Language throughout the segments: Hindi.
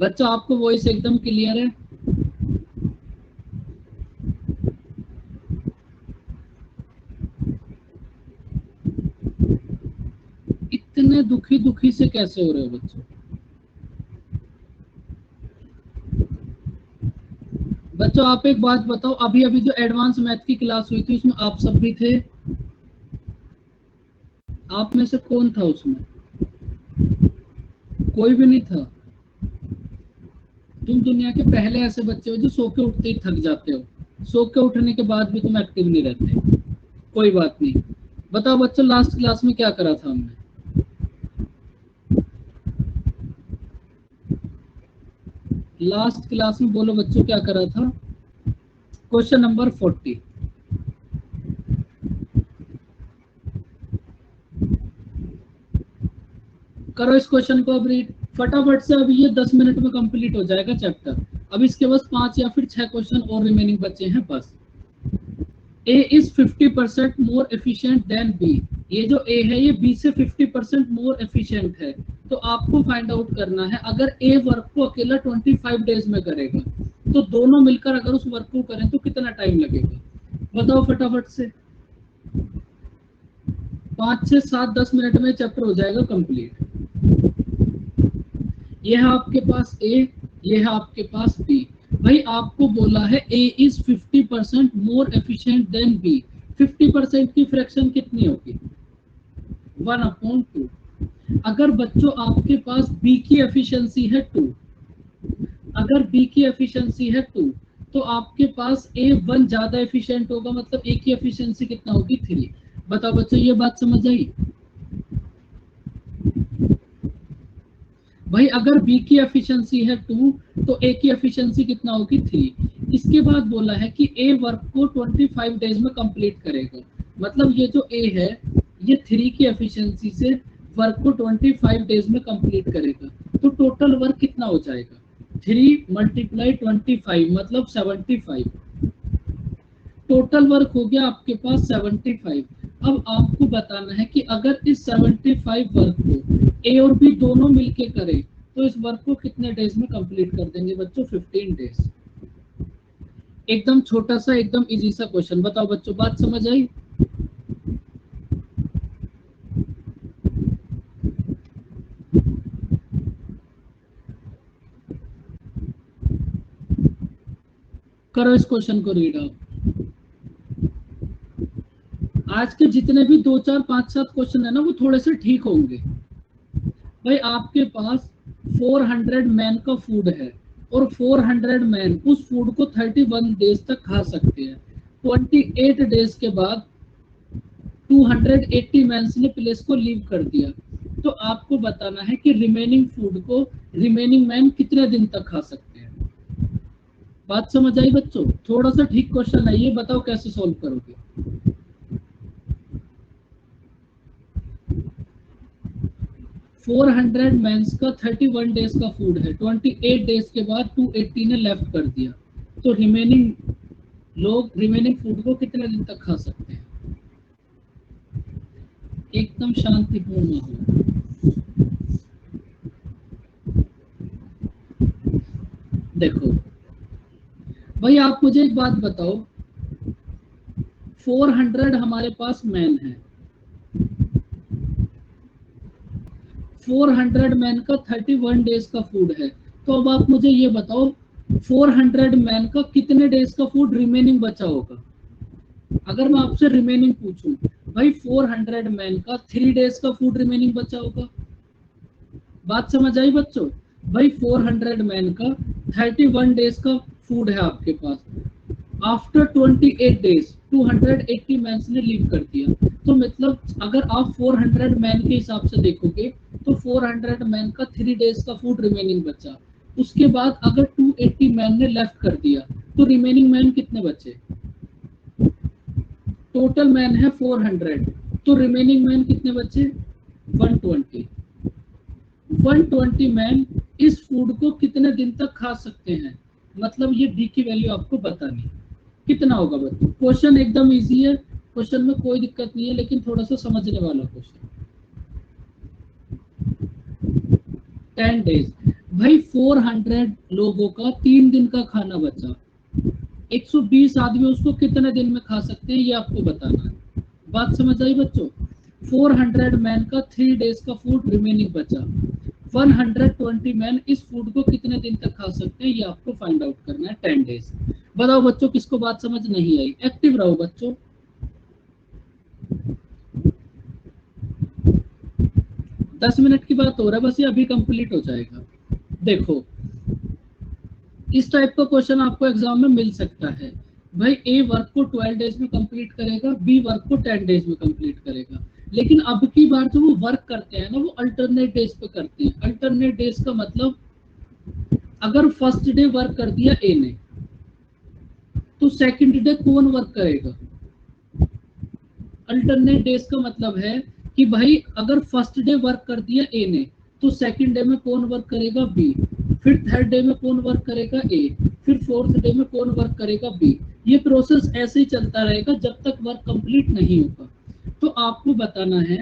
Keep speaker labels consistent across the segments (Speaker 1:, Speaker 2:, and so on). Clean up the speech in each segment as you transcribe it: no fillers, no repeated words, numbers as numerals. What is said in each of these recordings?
Speaker 1: बच्चों आपको वॉइस एकदम क्लियर है? इतने दुखी दुखी से कैसे हो रहे हो बच्चों? बच्चों आप एक बात बताओ, अभी अभी जो एडवांस मैथ की क्लास हुई थी उसमें आप सब भी थे? आप में से कौन था उसमें? कोई भी नहीं था? तुम दुनिया के पहले ऐसे बच्चे हो जो सो के उठते ही थक जाते हो, सो के उठने के बाद भी तुम एक्टिव नहीं रहते। कोई बात नहीं। बताओ बच्चों लास्ट क्लास में क्या करा था हमने? लास्ट क्लास में बोलो बच्चों क्या करा था? Question number 40। करो इस क्वेश्चन को अब रीड फटाफट से। अभी ये 10 मिनट में कंप्लीट हो जाएगा चैप्टर। अब इसके बस 5 या फिर 6 क्वेश्चन और रिमेनिंग बचे हैं बस। A is 50% more efficient then B। ये जो A है ये B से 50% मोर एफिशिएंट है। तो आपको फाइंड आउट करना है, अगर A वर्क को अकेला 25 डेज में करेगा तो दोनों मिलकर अगर उस वर्क को करें तो कितना टाइम लगेगा? बताओ फटाफट से। 5 से 7 10 मिनट में चैप्टर हो जाएगा कंप्लीट। ये है आपके पास A, ये है आपके पास B। भाई आपको बोला है A is 50% more efficient then B। 50% की फ्रैक्शन कितनी होगी? 1/2। अगर बच्चों आपके पास B की एफिशिएंसी है 2, अगर B की एफिशिएंसी है 2 तो आपके पास A 1 ज्यादा एफिशिएंट होगा, मतलब A की एफिशिएंसी कितना होगी? 3। बताओ बच्चों ये बात समझ आई? भाई अगर B की एफिशिएंसी है 2 तो A की एफिशिएंसी कितना होगी? 3। इसके बाद बोला है कि A वर्क को 25 डेज में कंप्लीट करेगा, मतलब ये जो A है ये 3 की एफिशिएंसी से वर्क को 25 डेज में कंप्लीट करेगा। तो टोटल वर्क कितना हो जाएगा? 3 × 25 मतलब 75। टोटल वर्क हो गया आपके पास 75। अब आपको बताना है कि अगर इस 75 वर्क को ए और बी दोनों मिलके करें तो इस वर्क को कितने डेज में कंप्लीट कर देंगे बच्चों? 15 डेज। एकदम छोटा सा एकदम इजी सा क्वेश्चन। बताओ बच्चों बात समझ आई? करो इस क्वेश्चन को रीड आप। आज के जितने भी 2 4 5 7 क्वेश्चन है ना वो थोड़े से ठीक होंगे। भाई आपके पास 400 मैन का फूड है और 400 मैन उस फूड को 31 डेज तक खा सकते हैं। 28 डेज के बाद 280 मैन ने प्लेस को लीव कर दिया। तो आपको बताना है कि रिमेनिंग फूड को रिमेनिंग मैन कितने दिन तक खा सकते हैं। बात समझ आई बच्चों? थोड़ा सा ठीक क्वेश्चन है ये, बताओ कैसे सॉल्व करोगे? फोर 400 मैंस का 31 डेज का फूड है, 28 डेज के बाद 280 ने लेफ्ट कर दिया, तो रिमेनिंग लोग रिमेनिंग फूड को कितने दिन तक खा सकते हैं? एकदम शांतिपूर्ण माहौल। देखो भाई आप मुझे एक बात बताओ, 400 हमारे पास मैन है, 400 मैन का 31 डेज का फूड है। तो अब आप मुझे ये बताओ 400 मैन का कितने डेज का फूड रिमेनिंग बचा होगा? अगर मैं आपसे रिमेनिंग पूछूं भाई 400 मैन का 3 डेज का फूड रिमेनिंग बचा होगा। बात समझ आई बच्चों? भाई 400 मैन का 31 डेज का फूड है आपके पास, आफ्टर 28 डेज 280 मैन ने लीव कर दिया। तो मतलब अगर आप 400 मैन के हिसाब से देखोगे तो 400 मैन का 3 डेज का फूड रिमेनिंग बचा। उसके बाद अगर 280 मैन ने लेफ्ट कर दिया तो रिमेनिंग मैन कितने बचे? टोटल मैन है 400 तो रिमेनिंग मैन कितने बचे? 120। 120 मैन इस फूड को कितने दिन तक खा सकते हैं? मतलब ये डी की वैल्यू आपको बतानी, कितना होगा बच्चों? क्वेश्चन एकदम इजी है, क्वेश्चन में कोई दिक्कत नहीं है, लेकिन थोड़ा सा समझने वाला क्वेश्चन। 10 डेज। भाई 400 लोगों का 3 दिन का खाना बचा, 120 आदमी उसको कितने दिन में खा सकते हैं ये आपको बताना है। बात समझ आई बच्चों? 400 मैन का 3 डेज का फूड रिमेनिंग बचा, 120 मैन इस फूड को कितने दिन तक खा सकते हैं ये आपको फाइंड आउट करना है 10 डेज। बताओ बच्चों किसको बात समझ नहीं आई? एक्टिव रहो बच्चों। 10 मिनट की बात हो रहा है बस, ये अभी कंप्लीट हो जाएगा। देखो इस टाइप का क्वेश्चन आपको एग्जाम में मिल सकता है। भाई ए वर्क को 12 डेज में कंप्लीट करेगा, बी वर्क को 10 डेज में कंप्लीट करेगा, लेकिन अब की बार जो वो वर्क करते हैं ना वो अल्टरनेट डेज पे करते हैं। अल्टरनेट डेज का मतलब अगर फर्स्ट डे वर्क कर दिया ए ने तो सेकंड डे कौन वर्क करेगा? अल्टरनेट डेज का मतलब है कि भाई अगर फर्स्ट डे वर्क कर दिया ए ने तो सेकंड डे में कौन वर्क करेगा? बी। फिर थर्ड डे में कौन वर्क करेगा? ए। फिर फोर्थ डे में कौन वर्क करेगा? बी। ये प्रोसेस ऐसे ही चलता रहेगा जब तक वर्क कंप्लीट नहीं होगा। तो आपको बताना है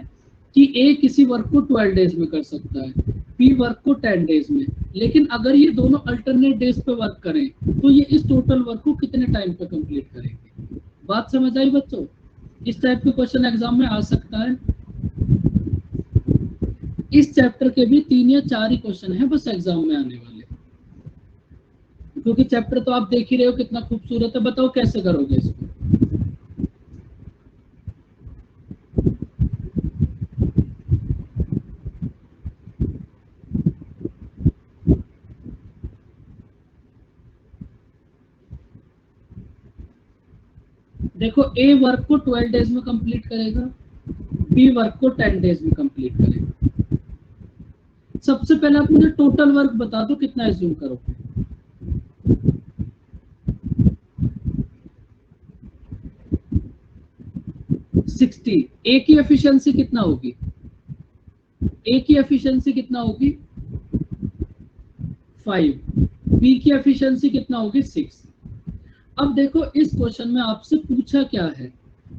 Speaker 1: कि ए किसी वर्क को 12 डेज में कर सकता है, बी वर्क को 10 डेज में, लेकिन अगर ये दोनों अल्टरनेट डेज पे वर्क करें तो ये इस टोटल वर्क को कितने टाइम पे कंप्लीट करेंगे? बात समझ आई बच्चों? इस टाइप के क्वेश्चन एग्जाम में आ सकता है। इस चैप्टर के भी 3 या 4 ही क्वेश्चन है बस एग्जाम में आने वाले, क्योंकि चैप्टर तो आप देख ही रहे हो कितना खूबसूरत है। बताओ कैसे करोगे इसको? देखो ए वर्क को 12 डेज में कंप्लीट करेगा, बी वर्क को 10 डेज में कंप्लीट करेगा। सबसे पहले आप मुझे टोटल वर्क बता दो कितना एज्यूम करोगे? सिक्सटी। ए की एफिशिएंसी कितना होगी? ए की एफिशिएंसी कितना होगी? 5। बी की एफिशिएंसी कितना होगी? 6। अब देखो इस क्वेश्चन में आपसे पूछा क्या है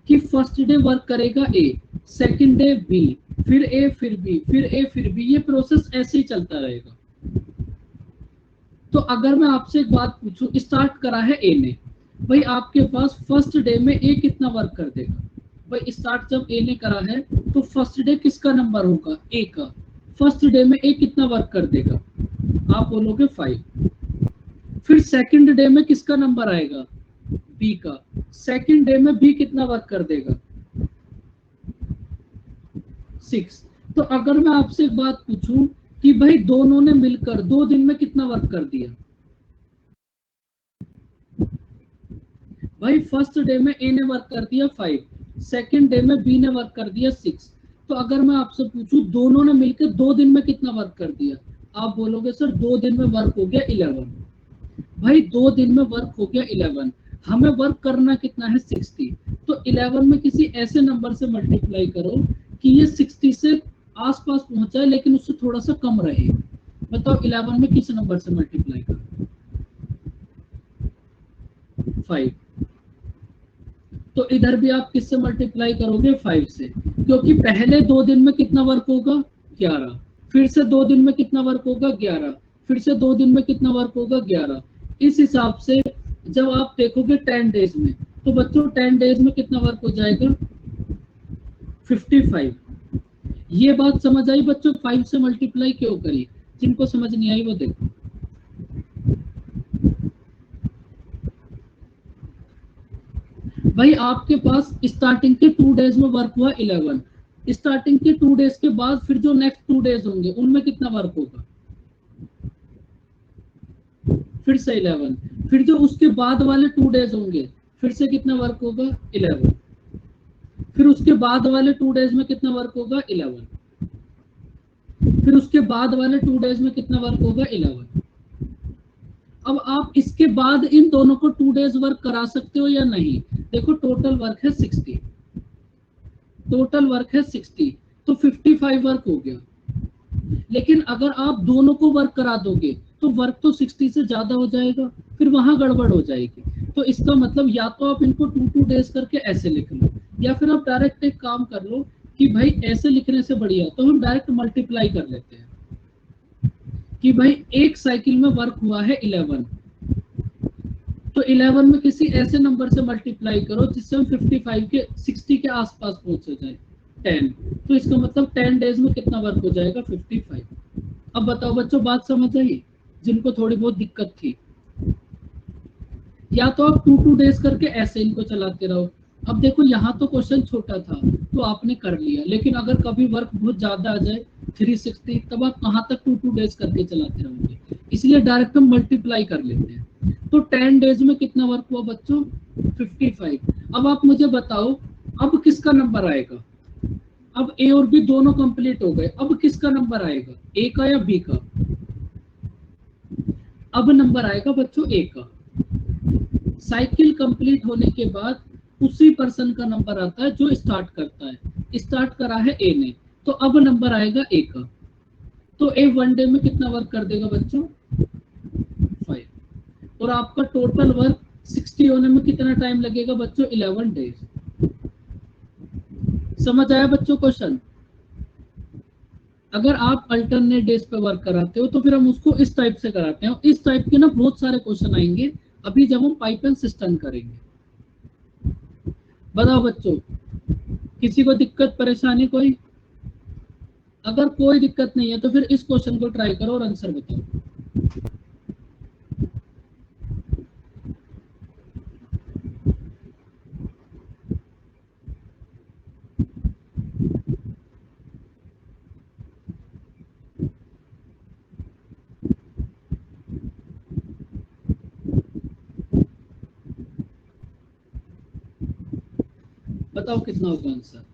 Speaker 1: कि फर्स्ट डे वर्क करेगा ए, सेकंड डे बी, फिर ए फिर बी, फिर ए फिर बी, ये प्रोसेस ऐसे ही चलता रहेगा। तो अगर मैं आपसे एक बात पूछूं, स्टार्ट करा है ए ने, भाई आपके पास फर्स्ट डे में ए कितना वर्क कर देगा? भाई स्टार्ट जब ए ने करा है तो फर्स्ट डे किसका नंबर होगा? ए का। फर्स्ट डे में ए कितना वर्क कर देगा? आप बोलोगे 5। फिर सेकंड डे में किसका नंबर आएगा? बी का। सेकंड डे में बी कितना वर्क कर देगा? 6। तो अगर मैं आपसे एक बात पूछूं कि भाई दोनों ने मिलकर 2 दिन में कितना वर्क कर दिया? भाई फर्स्ट डे में ए ने वर्क कर दिया 5, सेकंड डे में बी ने वर्क कर दिया 6। तो अगर मैं आपसे पूछूं दोनों ने मिलकर 2 दिन में कितना वर्क कर दिया? आप बोलोगे सर 2 दिन में वर्क हो गया 11। भाई 2 दिन में वर्क हो गया 11, हमें वर्क करना कितना है? 60। तो 11 में किसी ऐसे नंबर से मल्टीप्लाई करो कि ये 60 से आसपास पहुंच जाए लेकिन उससे थोड़ा सा कम रहे। बताओ 11 में किस नंबर से मल्टीप्लाई करो? 5। तो इधर भी आप किससे मल्टीप्लाई करोगे? 5 से, क्योंकि पहले 2 दिन में कितना वर्क होगा? 11। फिर से 2 दिन में कितना वर्क होगा? 11। फिर से 2 दिन में कितना वर्क होगा? 11। इस हिसाब से जब आप देखोगे 10 डेज में, तो बच्चों 10 डेज में कितना वर्क हो जाएगा? 55। ये बात समझ आई बच्चों? 5 से मल्टीप्लाई क्यों करी? जिनको समझ नहीं आई वो देखो। भाई आपके पास स्टार्टिंग के 2 डेज में वर्क हुआ 11, स्टार्टिंग के 2 डेज के बाद फिर जो नेक्स्ट 2 डेज होंगे उनमें कितना वर्क होगा? फिर से 11। फिर जो उसके बाद वाले 2 डेज होंगे फिर से कितना वर्क होगा? 11। फिर उसके बाद वाले 2 डेज में कितना वर्क होगा? 11। फिर उसके बाद वाले 2 डेज में कितना वर्क होगा? 11। अब आप इसके बाद इन दोनों को 2 डेज वर्क करा सकते हो या नहीं? देखो टोटल वर्क है 60, टोटल वर्क है 60, तो 55 वर्क हो गया। लेकिन अगर आप दोनों को वर्क करा दोगे तो वर्क तो 60 से ज्यादा हो जाएगा, फिर वहां गड़बड़ हो जाएगी। तो इसका मतलब या तो आप इनको 2 डेज करके ऐसे लिख लो, या फिर आप डायरेक्ट एक काम कर लो कि भाई ऐसे लिखने से बढ़िया तो हम डायरेक्ट मल्टीप्लाई कर लेते हैं कि भाई एक साइकिल में वर्क हुआ है 11, तो 11 में किसी ऐसे नंबर से मल्टीप्लाई करो जिससे हम 55 के 60 के आसपास पहुंच जाए 10, तो इसका मतलब 10 डेज में कितना वर्क हो जाएगा 55। अब बताओ बच्चों, बात समझ आई जिनको थोड़ी बहुत दिक्कत थी? या तो आप 2 डेज करके ऐसे इनको चलाते रहो। अब देखो यहाँ तो क्वेश्चन छोटा था तो आपने कर लिया, लेकिन अगर कभी वर्क बहुत ज्यादा आ जाए 360, तब आप कहाँ तक 2 डेज करके चलाते रहोगे? इसलिए डायरेक्ट हम मल्टीप्लाई कर लेते हैं। तो 10 डेज में कितना वर्क हुआ बच्चों 55। अब आप मुझे बताओ अब किसका नंबर आएगा? अब ए और बी दोनों कंप्लीट हो गए, अब किसका नंबर आएगा, ए का या बी का? अब नंबर आएगा बच्चों ए का। साइकिल कंप्लीट होने के बाद उसी पर्सन का नंबर आता है जो स्टार्ट करता है। स्टार्ट करा है ए ने, तो अब नंबर आएगा ए का। तो ए 1 डे में कितना वर्क कर देगा बच्चों 5, और आपका टोटल वर्क 60 होने में कितना टाइम लगेगा बच्चों 11 डेज। समझ आया बच्चों क्वेश्चन? अगर आप अल्टरनेट डेज पे वर्क कराते हो तो फिर हम उसको इस टाइप से कराते हैं। इस टाइप के ना बहुत सारे क्वेश्चन आएंगे अभी जब हम पाइप एंड सिस्टम करेंगे। बताओ बच्चों, किसी को दिक्कत परेशानी कोई? अगर कोई दिक्कत नहीं है तो फिर इस क्वेश्चन को ट्राई करो और आंसर बताओ। बताओ कितना होगा आंसर?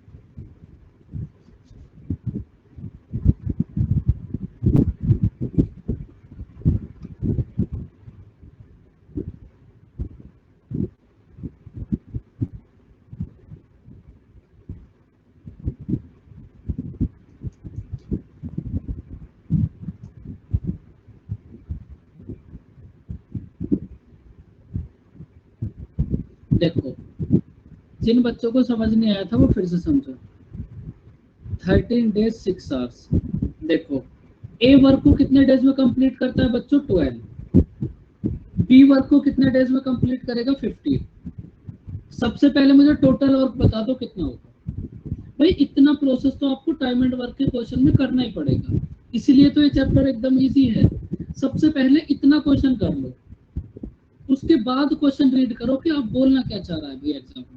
Speaker 1: देखो, जिन बच्चों को समझ नहीं आया था वो फिर से समझो। 13 डेज 6 आवर्स। देखो, ए वर्क को कितने डेज में कंप्लीट करता है बच्चों 12, बी वर्क को कितने डेज में कंप्लीट करेगा 15। सबसे पहले मुझे टोटल वर्क बता दो कितना होगा। भाई इतना प्रोसेस तो आपको टाइम एंड वर्क के क्वेश्चन में करना ही पड़ेगा, इसीलिए तो ये चैप्टर एकदम इजी है। सबसे पहले इतना क्वेश्चन कर लो, उसके बाद क्वेश्चन रीड करो कि आप बोलना क्या चाह रहा है भाई एग्जाम में।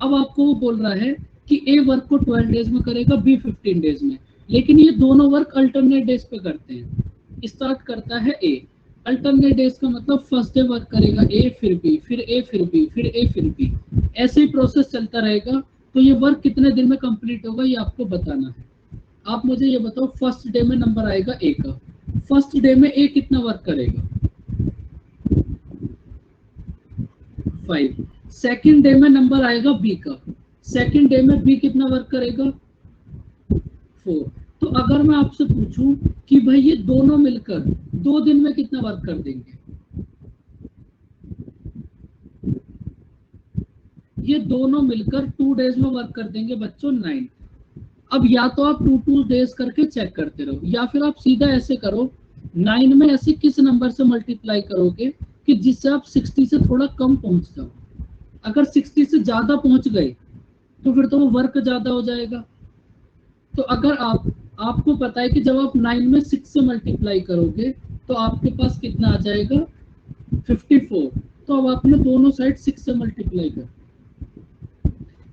Speaker 1: अब आपको वो बोल रहा है कि ए वर्क को 12 डेज में करेगा, बी 15 डेज में, लेकिन ये दोनों वर्क अल्टरनेट डेज पे करते हैं। स्टार्ट करता है ए, अल्टरनेट डेज का मतलब फर्स्ट डे वर्क करेगा ए, फिर बी, फिर ए, फिर बी, फिर ए, फिर बी, ऐसे ही प्रोसेस चलता रहेगा। तो ये वर्क कितने दिन में कंप्लीट होगा ये आपको बताना है। आप मुझे ये बताओ, फर्स्ट डे में नंबर आएगा ए का, फर्स्ट डे में ए कितना वर्क करेगा 5। सेकेंड डे में नंबर आएगा बी का, सेकेंड डे में बी कितना वर्क करेगा 4। तो अगर मैं आपसे पूछूं कि भाई ये दोनों मिलकर 2 दिन में कितना वर्क कर देंगे, ये दोनों मिलकर 2 डेज में वर्क कर देंगे बच्चों 9। अब या तो आप 2 डेज करके चेक करते रहो, या फिर आप सीधा ऐसे करो 9 में ऐसे किस नंबर से मल्टीप्लाई करोगे कि जिससे आप 60 से थोड़ा कम पहुंच जाओ। अगर 60 से ज्यादा पहुंच गए तो फिर तो वो वर्क ज्यादा हो जाएगा। तो अगर आपको पता है कि जब आप 9 में 6 से मल्टीप्लाई करोगे तो आपके पास कितना आ जाएगा 54। तो अब आपने दोनों साइड 6 से मल्टीप्लाई कर,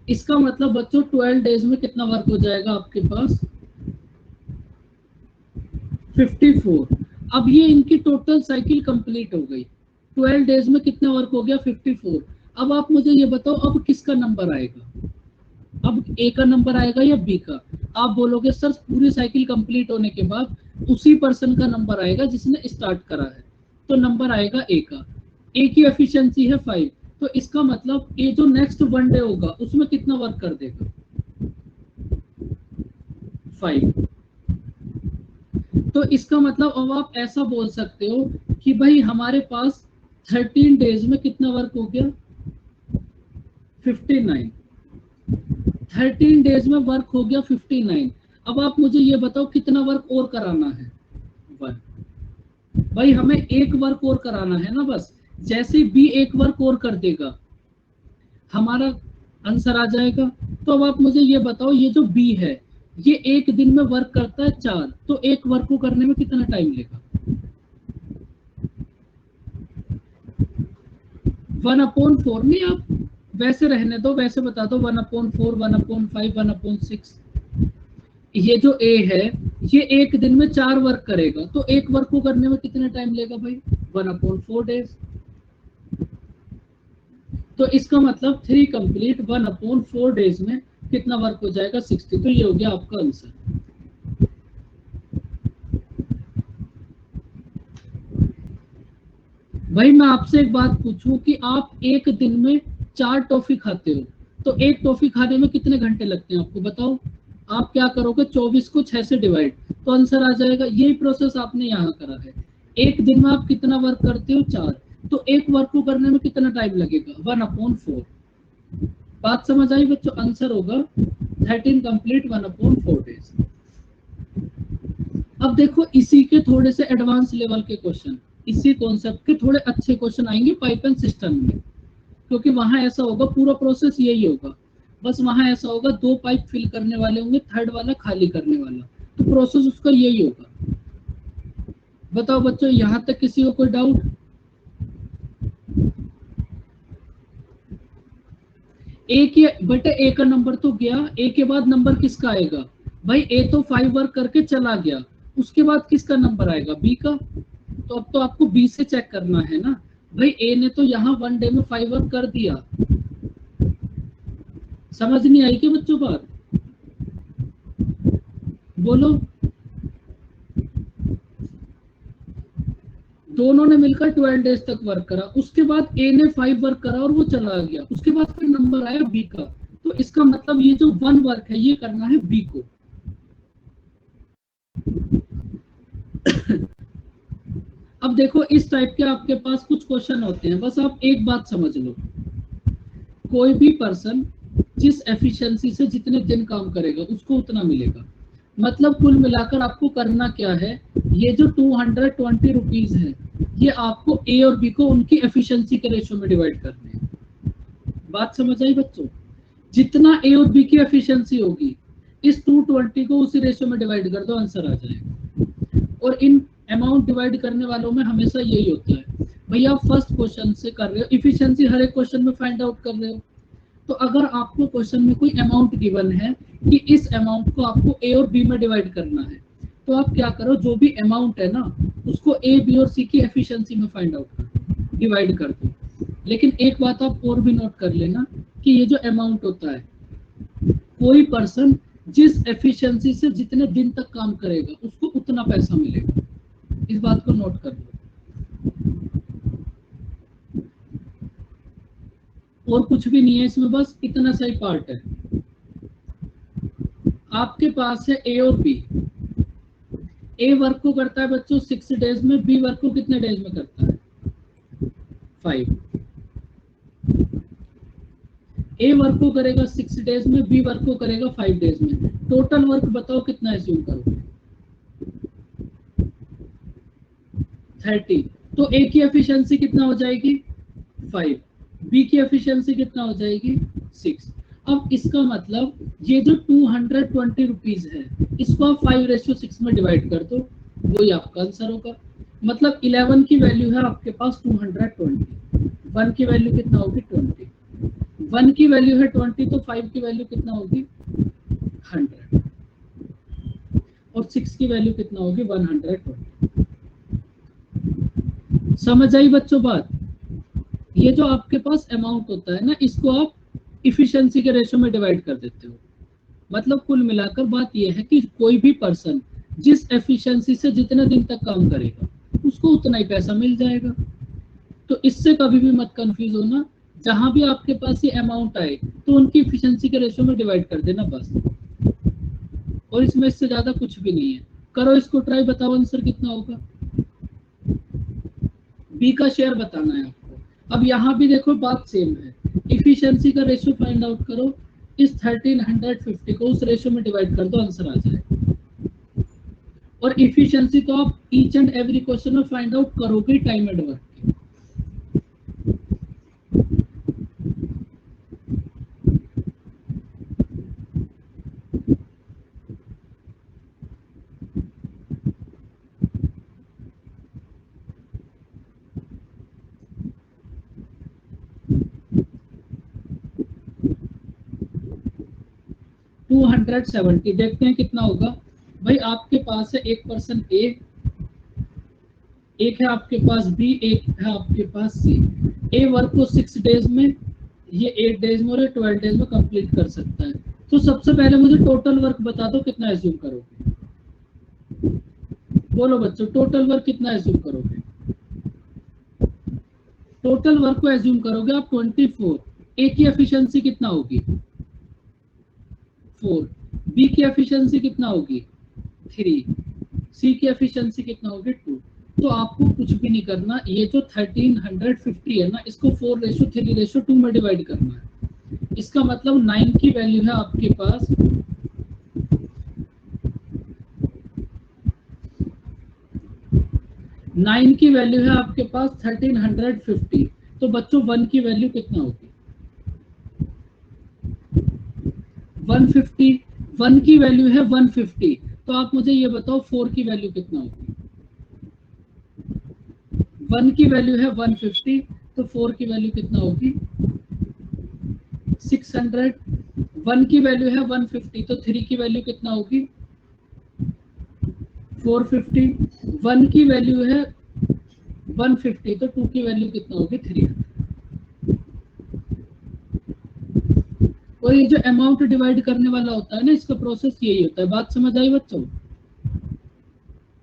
Speaker 1: इसका मतलब बच्चों 12 डेज में कितना वर्क हो जाएगा आपके पास 54। अब ये इनकी टोटल साइकिल कंप्लीट हो गई, 12 डेज में कितना वर्क हो गया 54। अब आप मुझे ये बताओ अब किसका नंबर आएगा, अब ए का नंबर आएगा या बी का? आप बोलोगे सर पूरी साइकिल कंप्लीट होने के बाद उसी पर्सन का नंबर आएगा जिसने स्टार्ट करा है, तो नंबर आएगा ए का। ए की एफिशिएंसी है 5, तो इसका मतलब ए जो नेक्स्ट 1 डे होगा उसमें कितना वर्क कर देगा 5। तो इसका मतलब अब आप ऐसा बोल सकते हो कि भाई हमारे पास 13 डेज में कितना वर्क हो गया 59। 13 डेज में वर्क हो गया 59। अब आप मुझे ये बताओ कितना वर्क और कराना है 1। भाई हमें एक वर्क और कराना है ना बस, जैसे बी एक वर्क और कर देगा हमारा आंसर आ जाएगा। तो अब आप मुझे ये बताओ, ये जो बी है ये एक दिन में वर्क करता है 4, तो एक वर्क को करने में कितना टाइम लेगा? 1/4 नहीं, आप वैसे रहने दो, वैसे बता दो 1/4, 1/5, 1/6। ये जो ए है ये एक दिन में 4 वर्क करेगा, तो एक वर्क को करने में कितना टाइम लेगा भाई? 1/4 डेज। तो इसका मतलब 3 कंप्लीट 1/4 डेज में कितना वर्क हो जाएगा? 60। तो ये हो गया आपका आंसर। भाई मैं आपसे एक बात पूछूं कि आप एक दिन में 4 टॉफी खाते हो, तो एक टॉफी खाने में कितने घंटे लगते हैं आपको बताओ? आप क्या करोगे? 24 को 6 से डिवाइड, तो आंसर आ जाएगा। यही प्रोसेस आपने यहाँ करा है। एक दिन में आप कितना वर्क करते हो? 4। तो एक वर्क को करने में कितना टाइम लगेगा? 1/4। बात समझ आई बच्चों? आंसर होगा 13 कंप्लीट 1/4 डेज। अब देखो इसी के थोड़े से एडवांस लेवल के क्वेश्चन, इसी कॉन्सेप्ट के थोड़े अच्छे क्वेश्चन आएंगे पाइपलाइन सिस्टम में, क्योंकि वहां ऐसा होगा, पूरा प्रोसेस यही होगा, बस वहां ऐसा होगा 2 पाइप फिल करने वाले होंगे, थर्ड वाला खाली करने वाला, तो प्रोसेस उसका यही होगा। बताओ बच्चों, यहां तक किसी को कोई डाउट? ए के बटे ए का नंबर तो गया, ए के बाद नंबर किसका आएगा? भाई ए तो 5 वर्क करके चला गया, उसके बाद किसका नंबर आएगा? बी का। तो अब तो आपको बी से चेक करना है ना। भाई ए ने तो यहाँ 1 डे में 5 वर्क कर दिया। समझ नहीं आई क्या बच्चों बात? बोलो। दोनों ने मिलकर 12 डेज तक वर्क करा, उसके बाद ए ने 5 वर्क करा और वो चला गया, उसके बाद फिर नंबर आया बी का। तो इसका मतलब ये जो 1 वर्क है ये करना है बी को। अब देखो इस टाइप के आपके पास कुछ क्वेश्चन होते हैं, बस आप एक बात समझ लो, कोई भी पर्सन जिस एफिशिएंसी से जितने दिन काम करेगा उसको उतना मिलेगा। मतलब कुल मिलाकर आपको करना क्या है, ये जो 220 रुपीज है ये आपको ए और बी को उनकी एफिशिएंसी के रेशियो में डिवाइड करने हैं। बात समझ आई बच्चों? जितना ए और बी की एफिशिएंसी होगी इस 220 को उसी रेशियो में डिवाइड कर दो, आंसर आ जाएगा। और इन अमाउंट डिवाइड करने वालों में हमेशा यही होता है। भैया आप फर्स्ट क्वेश्चन से कर रहे हो, इफिशिएंसी हर एक क्वेश्चन में फाइंड आउट कर रहे हो, तो अगर आपको क्वेश्चन में कोई अमाउंट गिवन है कि इस अमाउंट को आपको ए और बी में डिवाइड करना है, तो आप क्या करो, जो भी अमाउंट है ना उसको ए बी और सी की एफिशिएंसी में फाइंड आउट कर दो, डिवाइड कर दो। लेकिन एक बात आप और भी नोट कर लेना कि ये जो अमाउंट होता है, कोई पर्सन जिस एफिशिएंसी से जितने दिन तक काम करेगा उसको उतना पैसा मिलेगा, इस बात को नोट कर लो। और कुछ भी नहीं है इसमें, बस इतना सा ही पार्ट है। आपके पास है ए और बी। ए वर्क को करता है बच्चों 6 डेज में, बी वर्क को कितने डेज में करता है? 5। ए वर्क को करेगा 6 डेज में, बी वर्क को करेगा 5 डेज में। टोटल वर्क बताओ कितना एज्यूम करो? 30। तो ए की एफिशिएंसी कितना हो जाएगी? 5। बी की एफिशिएंसी कितना हो जाएगी? 6। अब इसका मतलब ये जो 220 रुपीज है इसको आप 5:6 में डिवाइड कर दो, वही आपका आंसर होगा। मतलब 11 की वैल्यू है आपके पास 220, 1 की वैल्यू कितना होगी? 20। 1 की वैल्यू है 20, तो 5 की वैल्यू कितना होगी? 100। और 6 की वैल्यू कितना होगी? 120। समझ आई बच्चों बात? ये जो आपके पास अमाउंट होता है ना, इसको आप इफिशिएंसी के रेशियो में डिवाइड कर देते हो। मतलब कुल मिलाकर बात यह है कि कोई भी पर्सन जिस एफिशिएंसी से जितने दिन तक काम करेगा उसको उतना ही पैसा मिल जाएगा। तो इससे कभी भी मत कंफ्यूज होना, जहां भी आपके पास ये अमाउंट आए तो उनकी एफिशिएंसी के रेशियो में डिवाइड कर देना बस। और इसमें इससे ज्यादा कुछ भी नहीं है। करो इसको ट्राई, बताओ आंसर कितना होगा? बी का शेयर बताना है आपको। अब यहाँ भी देखो बात सेम है, इफिशिएंसी का रेशियो फाइंड आउट करो, इस 1350 को उस रेशियो में डिवाइड कर दो, आंसर आ जाए। और इफिशिएंसी तो आप ईच एंड एवरी क्वेश्चन में फाइंड आउट करोगे टाइम एंड वर्क की। 270 देखते हैं कितना होगा। भाई आपके पास है एक पर्सन ए, एक है आपके पास बी, एक है आपके पास सी। ए वर्क को 6 डेज में, ये 8 डेज में और 12 डेज में कंप्लीट कर सकता है। तो सबसे पहले मुझे टोटल वर्क बता दो कितना एज्यूम करोगे। बोलो बच्चों, टोटल वर्क कितना एज्यूम करोगे? टोटल वर्क को एज्यूम करोगे आप 24। ए की एफिशिएंसी कितना होगी? 4। बी की एफिशिएंसी कितना होगी? 3। सी की एफिशिएंसी कितना होगी? 2। तो आपको कुछ भी नहीं करना, ये जो 1350 है ना, इसको 4:3:2 में डिवाइड करना है। इसका मतलब 9 की वैल्यू है आपके पास, 9 की वैल्यू है आपके पास 1350। तो बच्चों 1 की वैल्यू कितना होगी? 150। 1 की वैल्यू है 150। तो आप मुझे ये बताओ 4 की वैल्यू कितना होगी? 1 की वैल्यू है 150, तो 4 की वैल्यू कितना होगी? 600। 1 की वैल्यू है 150, तो 3 की वैल्यू कितना होगी? 450। 1 की वैल्यू है 150, तो 2 की वैल्यू कितना होगी? 300। और ये जो अमाउंट डिवाइड करने वाला होता है ना, इसका प्रोसेस यही होता है। बात समझ आई बच्चों?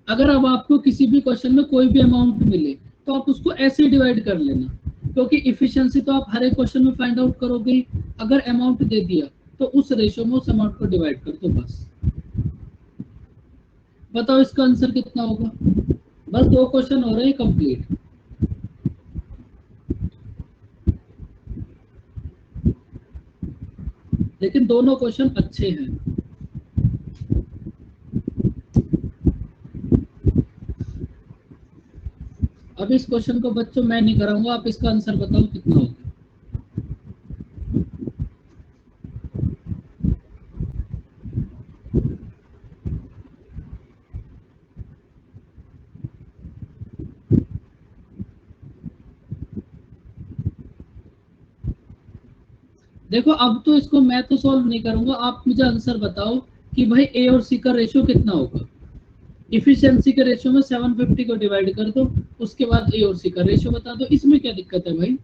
Speaker 1: अगर अब आपको किसी भी क्वेश्चन में कोई भी अमाउंट मिले तो आप उसको ऐसे ही डिवाइड कर लेना, क्योंकि इफिशिएंसी तो आप हर एक क्वेश्चन में फाइंड आउट करोगे। अगर अमाउंट दे दिया तो उस रेशियो में उस अमाउंट को डिवाइड कर दो बस। बताओ इसका आंसर कितना होगा? बस 2 क्वेश्चन हो रहे हैं कंप्लीट। लेकिन दोनों क्वेश्चन अच्छे हैं। अब इस क्वेश्चन को बच्चों मैं नहीं कराऊंगा, आप इसका आंसर बताओ कितना होगा। देखो अब तो इसको मैं तो सॉल्व नहीं करूंगा, आप मुझे आंसर बताओ कि भाई ए और सी का रेशियो कितना होगा। इफिशिएंसी के रेशियो में 750 को डिवाइड कर दो, उसके बाद ए और सी का रेशियो बता दो। इसमें क्या दिक्कत है भाई?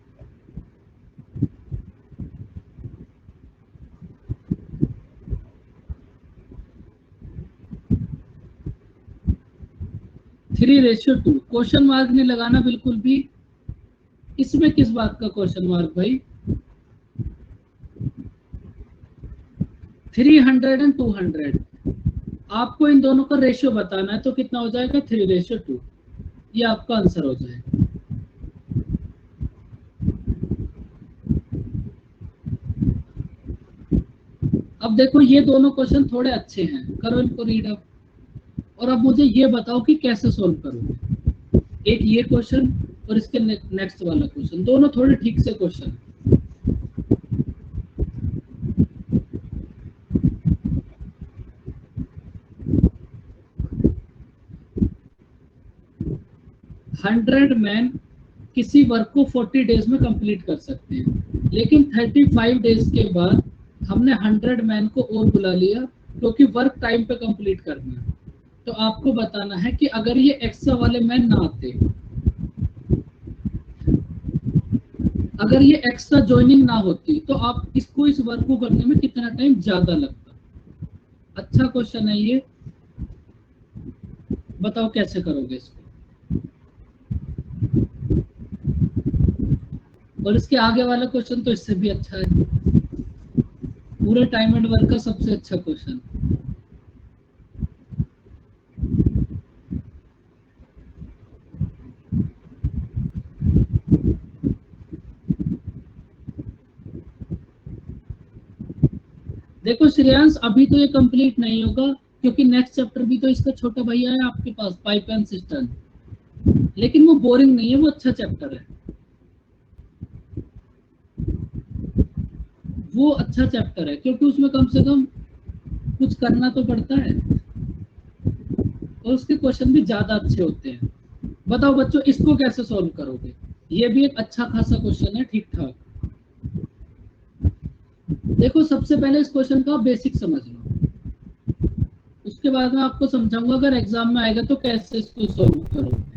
Speaker 1: Three ratio two, question mark नहीं लगाना बिल्कुल भी। इसमें किस बात का क्वेश्चन मार्क भाई? 300 एंड 200, आपको इन दोनों का रेशियो बताना है, तो कितना हो जाएगा? 3:2। ये आपका आंसर हो जाएगा। अब देखो ये दोनों क्वेश्चन थोड़े अच्छे हैं, करो इनको रीड अप। और अब मुझे ये बताओ कि कैसे सोल्व करोगे। एक ये क्वेश्चन और इसके नेक्स्ट वाला क्वेश्चन, दोनों थोड़े ठीक से क्वेश्चन। हंड्रेड मैन किसी वर्क को 40 डेज में कंप्लीट कर सकते हैं, लेकिन 35 डेज के बाद हमने 100 मैन को और बुला लिया, क्योंकि वर्क टाइम पे कंप्लीट करना है। तो आपको बताना है कि अगर ये एक्स्ट्रा वाले मैन ना आते, अगर ये एक्स्ट्रा ज्वाइनिंग ना होती, तो आप इसको, इस वर्क को करने में कितना टाइम ज्यादा लगता। अच्छा क्वेश्चन है ये, बताओ कैसे करोगे इसको। और इसके आगे वाला क्वेश्चन तो इससे भी अच्छा है, पूरे टाइम एंड वर्क का सबसे अच्छा क्वेश्चन। देखो श्रेयांश, अभी तो ये कंप्लीट नहीं होगा, क्योंकि नेक्स्ट चैप्टर भी तो इसका छोटा भैया है आपके पास, पाइप एंड सिस्टम, लेकिन वो बोरिंग नहीं है, वो अच्छा चैप्टर है, वो अच्छा चैप्टर है, क्योंकि उसमें कम से कम कुछ करना तो पड़ता है और उसके क्वेश्चन भी ज्यादा अच्छे होते हैं। बताओ बच्चों, इसको कैसे सॉल्व करोगे? ये भी एक अच्छा खासा क्वेश्चन है, ठीक ठाक। देखो सबसे पहले इस क्वेश्चन का बेसिक समझ लो, उसके बाद मैं आपको समझाऊंगा अगर एग्जाम में आएगा तो कैसे इसको सॉल्व करोगे।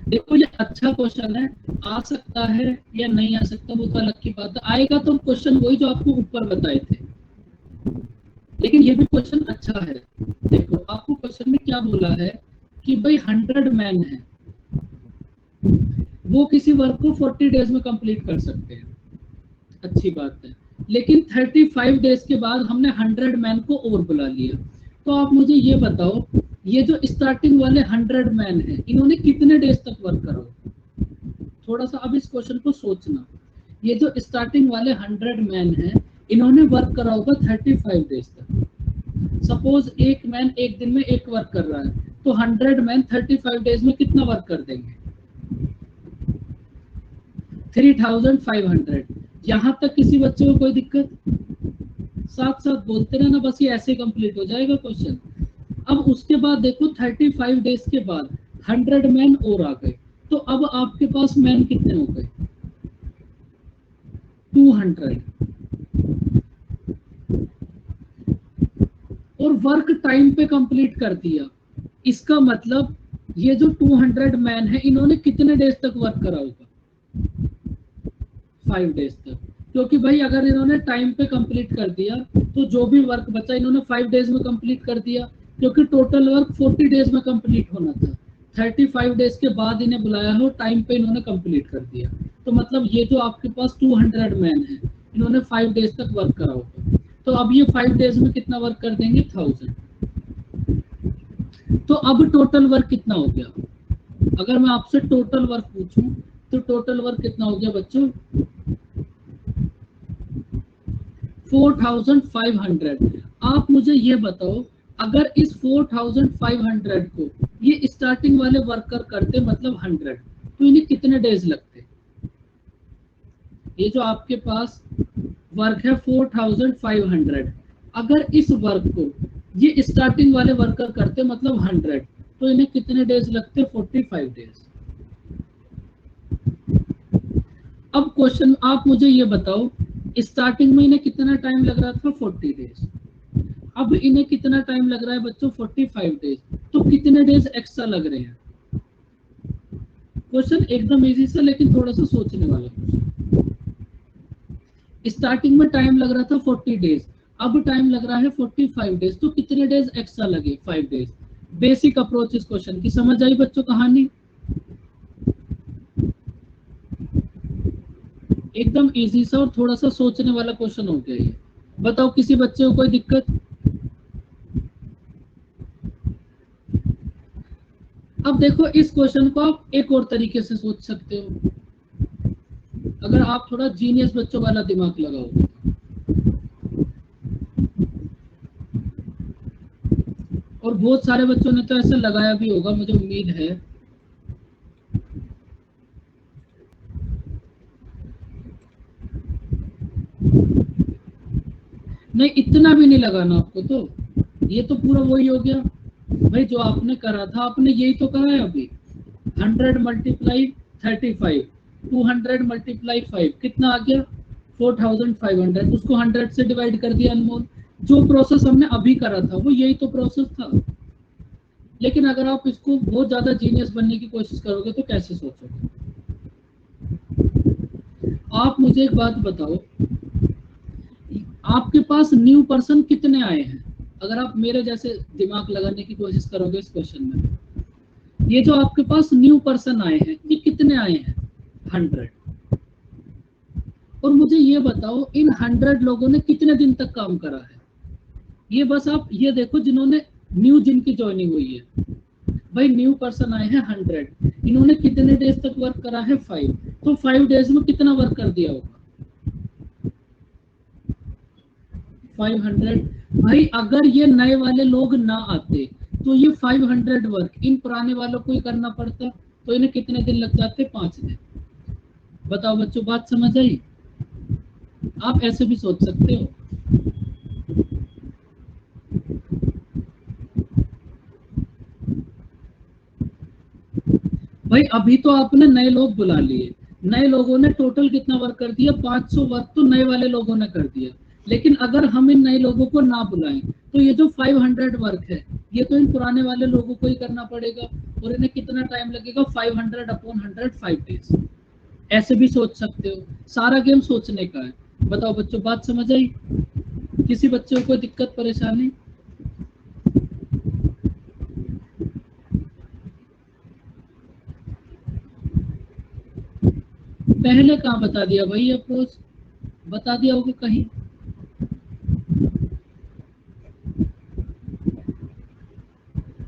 Speaker 1: देखो ये अच्छा क्वेश्चन है, आ सकता है या नहीं आ सकता वो तो अलग की बात है, आएगा तो क्वेश्चन वही जो आपको ऊपर बताए थे, लेकिन ये भी क्वेश्चन अच्छा है। देखो आपको क्वेश्चन में क्या बोला है कि भाई 100 मैन है, वो किसी वर्क को 40 डेज में कंप्लीट कर सकते हैं, अच्छी बात है, लेकिन 35 डेज के बाद हमने 100 मैन को और बुला लिया। तो आप मुझे ये बताओ, ये जो स्टार्टिंग वाले 100 मैन है इन्होंने कितने डेज तक वर्क करा? थोड़ा सा अब इस क्वेश्चन को सोचना, ये जो स्टार्टिंग वाले 100 मैन है इन्होंने वर्क करा होगा 35 डेज तक। सपोज एक मैन एक दिन में एक वर्क कर रहा है, तो 100 मैन 35 डेज में कितना वर्क कर देंगे? 3500। यहाँ तक किसी बच्चे को कोई दिक्कत? साथ साथ बोलते रहना, बस ये ऐसे कंप्लीट हो जाएगा क्वेश्चन। अब उसके बाद देखो 35 डेज के बाद 100 मैन और आ गए, तो अब आपके पास मैन कितने हो गए? 200। और वर्क टाइम पे कंप्लीट कर दिया, इसका मतलब ये जो 200 मैन है इन्होंने कितने डेज तक वर्क करा होगा? 5 डेज तक, क्योंकि भाई अगर इन्होंने टाइम पे कंप्लीट कर दिया तो जो भी वर्क बचा इन्होंने 5 डेज में कंप्लीट कर दिया, क्योंकि टोटल वर्क 40 डेज में कंप्लीट होना था, 35 डेज के बाद इन्हें बुलाया हो, टाइम पे इन्होंने कंप्लीट कर दिया, तो मतलब ये जो आपके पास 200 मैन है इन्होंने 5 डेज तक वर्क करा होगा, तो अब ये 5 डेज में कितना वर्क कर देंगे? 1000। तो अब टोटल वर्क कितना हो गया? अगर मैं आपसे टोटल वर्क पूछूं तो टोटल वर्क कितना हो गया बच्चों? 4500। आप मुझे ये बताओ, अगर इस 4500 को ये स्टार्टिंग वाले वर्कर करते मतलब 100, तो इन्हें कितने डेज लगते? ये जो आपके पास वर्क है 4500, अगर इस वर्क को ये स्टार्टिंग वाले वर्कर करते मतलब 100, तो इन्हें कितने डेज लगते? 45 डेज। अब क्वेश्चन आप मुझे ये बताओ, स्टार्टिंग में इन्हें कितना टाइम लग रहा था? 40 डेज। अब इन्हें कितना टाइम लग रहा है बच्चों? 45 डेज। तो कितने डेज एक्स्ट्रा लग रहे हैं? क्वेश्चन एकदम इजी सा, लेकिन थोड़ा सा सोचने वाला क्वेश्चन। स्टार्टिंग में टाइम लग रहा था 40 डेज, अब टाइम लग रहा है 45 डेज, तो कितने डेज एक्स्ट्रा लगे? 5 डेज। बेसिक अप्रोच इस क्वेश्चन की समझ आई बच्चों कहानी? एकदम इजी सा और थोड़ा सा सोचने वाला क्वेश्चन हो गया ये। बताओ किसी बच्चे को कोई दिक्कत? अब देखो इस क्वेश्चन को आप एक और तरीके से सोच सकते हो, अगर आप थोड़ा जीनियस बच्चों वाला दिमाग लगाओगे। और बहुत सारे बच्चों ने तो ऐसे लगाया भी होगा, मुझे उम्मीद है। नहीं, इतना भी नहीं लगाना आपको, तो ये तो पूरा वही हो गया भाई जो आपने करा था, आपने यही तो करा है अभी। 100 मल्टीप्लाई 35, 200 मल्टीप्लाई 5, कितना आ गया? 4500। उसको 100 से डिवाइड कर दिया अनमोल। जो प्रोसेस हमने अभी करा था वो यही तो प्रोसेस था, लेकिन अगर आप इसको बहुत ज्यादा जीनियस बनने की कोशिश करोगे तो कैसे सोचोगे? आप मुझे एक बात बताओ, आपके पास न्यू पर्सन कितने आए हैं? अगर आप मेरे जैसे दिमाग लगाने की कोशिश करोगे इस क्वेश्चन में, ये जो आपके पास न्यू पर्सन आए हैं ये कितने आए हैं? 100। और मुझे ये बताओ इन 100 लोगों ने कितने दिन तक काम करा है? ये बस आप ये देखो जिन्होंने न्यू, जिनकी ज्वाइनिंग हुई है, भाई न्यू पर्सन आए हैं 100, इन्होंने कितने डेज तक वर्क करा है? 5। तो 5 डेज में कितना वर्क कर दिया होगा? 500। भाई अगर ये नए वाले लोग ना आते तो ये 500 वर्क इन पुराने वालों को ही करना पड़ता, तो इन्हें कितने दिन लग जाते? 5 दिन। बताओ बच्चों, बात समझ आई? आप ऐसे भी सोच सकते हो। भाई अभी तो आपने नए लोग बुला लिए, नए लोगों ने टोटल कितना वर्क कर दिया? 500 वर्क तो नए वाले लोगों ने कर दिया। लेकिन अगर हम इन नए लोगों को ना बुलाएं तो ये जो 500 वर्क है ये तो इन पुराने वाले लोगों को ही करना पड़ेगा, और इन्हें कितना टाइम लगेगा? 500 अपॉन 100, 5 डेज। ऐसे भी सोच सकते हो, सारा गेम सोचने का है। बताओ बच्चों, बात समझ आई? किसी बच्चे को कोई दिक्कत परेशानी? पहले कहाँ बता दिया भाई? अप्रोच बता दिया होगा कहीं।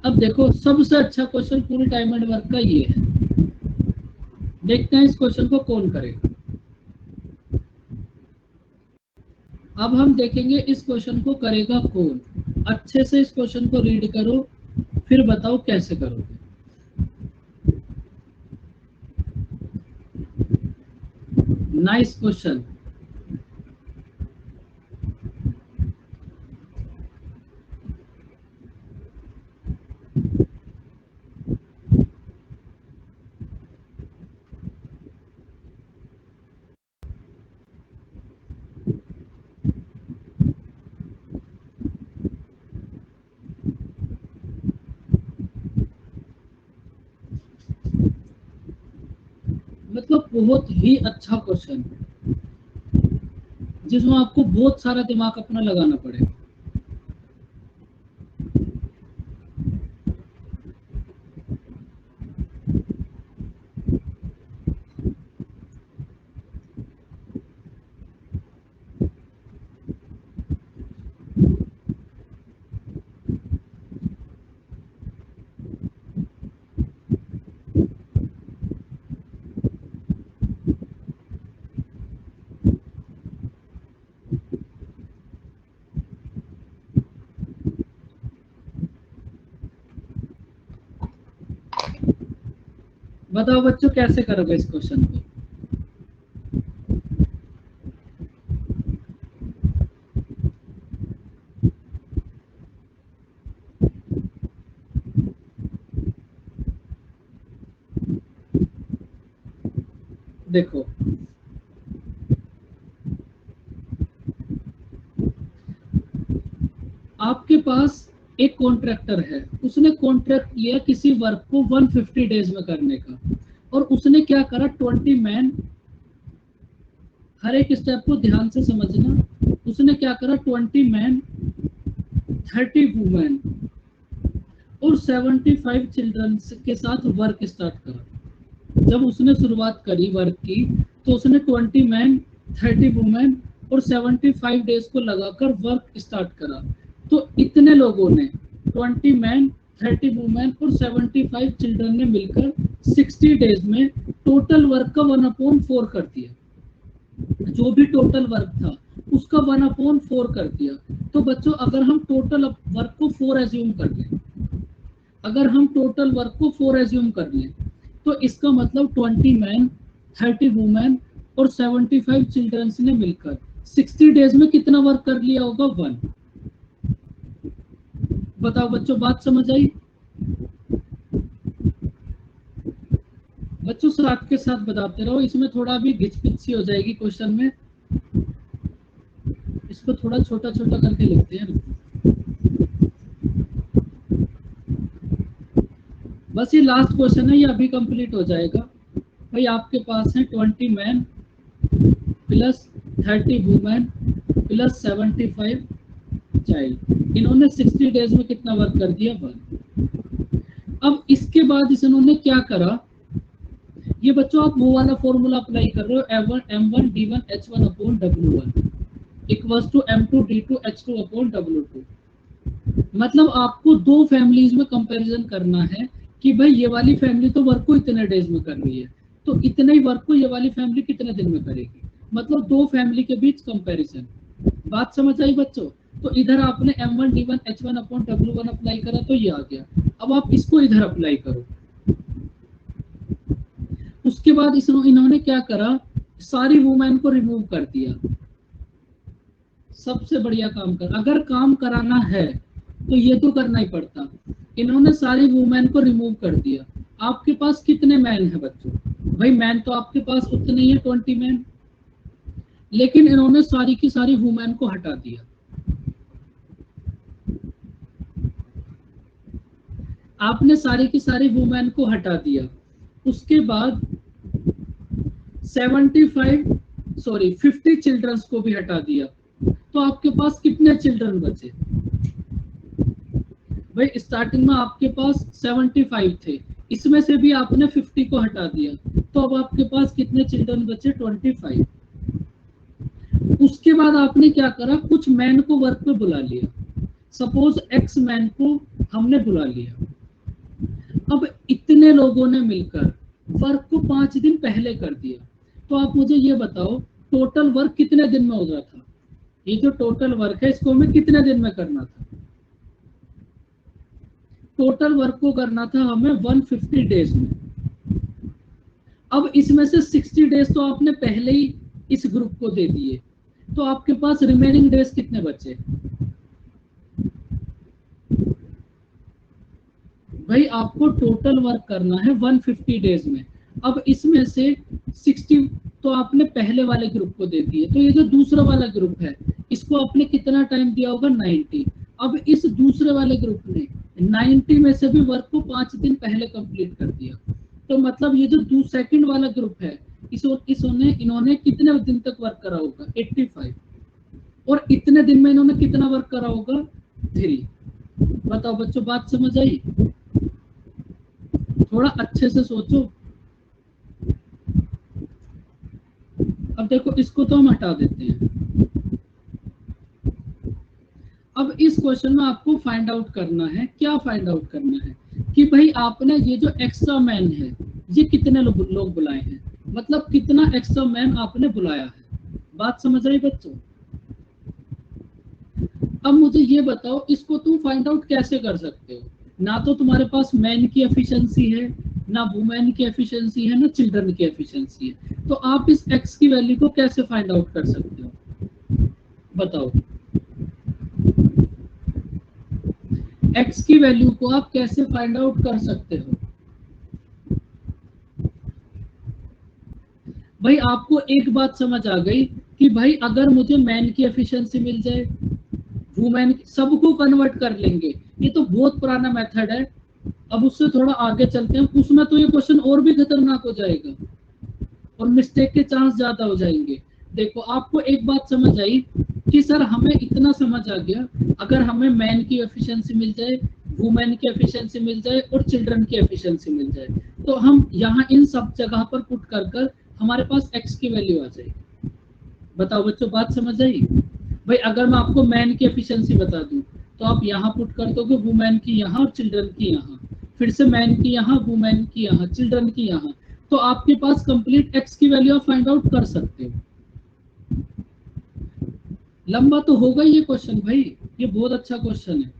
Speaker 1: अब देखो, सबसे अच्छा question full time and work का ये है। देखते हैं इस क्वेश्चन को कौन करेगा। अब हम देखेंगे इस क्वेश्चन को करेगा कौन। अच्छे से इस क्वेश्चन को रीड करो, फिर बताओ कैसे करोगे। Nice question. मतलब बहुत ही अच्छा क्वेश्चन, जिसमें आपको बहुत सारा दिमाग अपना लगाना पड़ेगा। बताओ बच्चों, कैसे करोगे इस क्वेश्चन को? देखो, आपके पास एक कॉन्ट्रैक्टर है, उसने कॉन्ट्रैक्ट लिया किसी वर्क को 150 डेज में करने का, और उसने क्या करा? 20 मैन, हर एक स्टेप को ध्यान से समझना। उसने क्या करा? 20 मैन, 30 वुमेन और 75 चिल्ड्रन के साथ वर्क स्टार्ट करा। जब उसने शुरुआत करी वर्क की तो उसने 20 मैन, 30 वुमेन और 75 डेज को लगाकर वर्क स्टार्ट करा। तो इतने लोगों ने 20 मैन, 30 वुमेन और 75 चिल्ड्रन ने मिलकर 60 डेज में टोटल वर्क का 1/4 कर दिया। जो भी टोटल वर्क था उसका 1/4 कर दिया। तो बच्चों, अगर हम टोटल वर्क को 4 एज्यूम कर लें, अगर हम टोटल वर्क को 4 एज्यूम कर लें, तो इसका मतलब 20 मैन, 30 वुमेन और 75 चिल्ड्रंस ने मिलकर 60 डेज में कितना वर्क कर लिया होगा? 1। बताओ बच्चों, बात समझ आई? बच्चों साथ के साथ बताते रहो, इसमें थोड़ा भी घिचपिच सी हो जाएगी क्वेश्चन में। इसको थोड़ा छोटा छोटा करके लिखते हैं। बस ये लास्ट क्वेश्चन है, ये अभी कंप्लीट हो जाएगा। भाई आपके पास है 20 man plus 30 women plus 75 child, इन्होंने 60 डेज में कितना वर्क कर दिया? 1। अब इसके बाद इन्होंने क्या करा? ये बच्चों आप वो वाला फॉर्मूला अप्लाई कर रहे हो, M1 D1 H1 upon W1 equals to M2 D2 H2 upon W2। मतलब आपको दो फैमिलीज में कंपैरिजन करना है कि भाई ये वाली फैमिली तो वर्क को इतने डेज में कर रही है, तो इतने ही वर्क को ये वाली फैमिली कितने दिन में करेगी। मतलब दो फैमिली के बीच कंपैरिजन। बात समझ आई बच्चों? तो इधर आपने M1D1 H1 upon W1 apply करा तो ये आ गया। अब आप इसको इधर अप्लाई करो। उसके बाद इन्होंने क्या करा, सारी वुमेन को रिमूव कर दिया। सबसे बढ़िया काम कर, अगर काम कराना है तो ये तो करना ही पड़ता। इन्होंने सारी वुमेन को रिमूव कर दिया। आपके पास कितने मैन है बच्चों? भाई मैन तो आपके पास उतने ही है, 20 मैन, लेकिन इन्होंने सारी की सारी वुमेन को हटा दिया। आपने सारी की सारी वुमेन को हटा दिया। उसके बाद 50 चिल्ड्रंस को भी हटा दिया। तो आपके पास कितने चिल्ड्रन बचे? भाई स्टार्टिंग में आपके पास 75 थे, इसमें से भी आपने 50 को हटा दिया, तो अब आपके पास कितने चिल्ड्रन बचे? 25। उसके बाद आपने क्या करा, कुछ मैन को वर्क पे बुला लिया। सपोज एक्स मैन को हमने बुला लिया। अब इतने लोगों ने मिलकर वर्क को 5 दिन पहले कर दिया। तो आप मुझे ये बताओ टोटल वर्क कितने दिन में हो रहा था? ये जो टोटल वर्क है इसको हमें कितने दिन में करना था? टोटल वर्क को करना था हमें 150 डेज में। अब इसमें से 60 डेज तो आपने पहले ही इस ग्रुप को दे दिए, तो आपके पास रिमेनिंग डेज कितने बचे? भाई आपको टोटल वर्क करना है 150 डेज में। अब इसमें से 60 तो आपने पहले वाले ग्रुप को दे दिए, तो ये जो दूसरा वाला ग्रुप है इसको आपने कितना टाइम दिया होगा? 90। अब इस दूसरे वाले ग्रुप ने 90 में से भी वर्क को 5 दिन पहले कंप्लीट कर दिया। तो मतलब ये जो सेकंड वाला ग्रुप है इन्होंने कितने दिन तक वर्क करा होगा? 85। और इतने दिन में इन्होंने कितना वर्क करा होगा? 3। बताओ बच्चों, बात समझ आई? थोड़ा अच्छे से सोचो। अब देखो इसको तो हम हटा देते हैं। अब इस क्वेश्चन में आपको फाइंड आउट करना है, क्या फाइंड आउट करना है कि भाई आपने ये जो एक्स्ट्रा मैन है ये कितने लोग बुलाए हैं, मतलब कितना एक्स्ट्रा मैन आपने बुलाया है। बात समझ रही बच्चों? अब मुझे ये बताओ इसको तुम फाइंड आउट कैसे कर सकते हो? ना तो तुम्हारे पास मैन की एफिशिएंसी है, ना वुमेन की एफिशिएंसी है, ना चिल्ड्रन की एफिशिएंसी है, तो आप इस एक्स की वैल्यू को कैसे फाइंड आउट कर सकते हो? बताओ एक्स की वैल्यू को आप कैसे फाइंड आउट कर सकते हो? भाई आपको एक बात समझ आ गई कि भाई अगर मुझे मैन की एफिशिएंसी मिल जाए, वुमेन सबको कन्वर्ट कर लेंगे, ये तो बहुत पुराना मेथड है। अब उससे थोड़ा आगे चलते हैं, उसमें तो ये क्वेश्चन और भी खतरनाक हो जाएगा और मिस्टेक के चांस ज्यादा हो जाएंगे। देखो आपको एक बात समझ आई कि सर हमें इतना समझ आ गया, अगर हमें मैन की एफिशिएंसी मिल जाए, वुमेन की एफिशिएंसी मिल जाए और चिल्ड्रन की एफिशिएंसी मिल जाए, तो हम यहाँ इन सब जगह पर पुट कर हमारे पास एक्स की वैल्यू आ जाएगी। बताओ बच्चों, बात समझ आई? भाई अगर मैं आपको मैन की एफिशिएंसी बता दूं तो आप यहाँ पुट कर दोगे वुमेन की यहाँ और चिल्ड्रन की यहाँ, फिर से मैन की यहाँ, वुमेन की यहाँ, चिल्ड्रन की यहाँ, तो आपके पास कंप्लीट एक्स की वैल्यू आप फाइंड आउट कर सकते हो। लंबा तो होगा ये क्वेश्चन भाई, ये बहुत अच्छा क्वेश्चन है।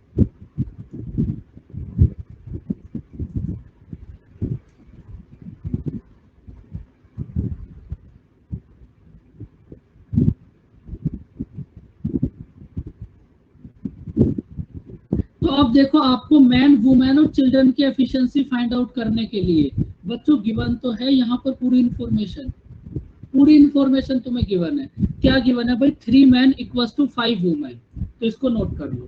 Speaker 1: तो अब देखो आपको मैन, वुमेन और चिल्ड्रन की एफिशिएंसी फाइंड आउट करने के लिए बच्चों गिवन तो है यहाँ पर पूरी इंफॉर्मेशन तुम्हें गिवन है। क्या गिवन है भाई? 3 मैन इक्वल्स टू 5 वुमेन। तो इसको नोट कर लो।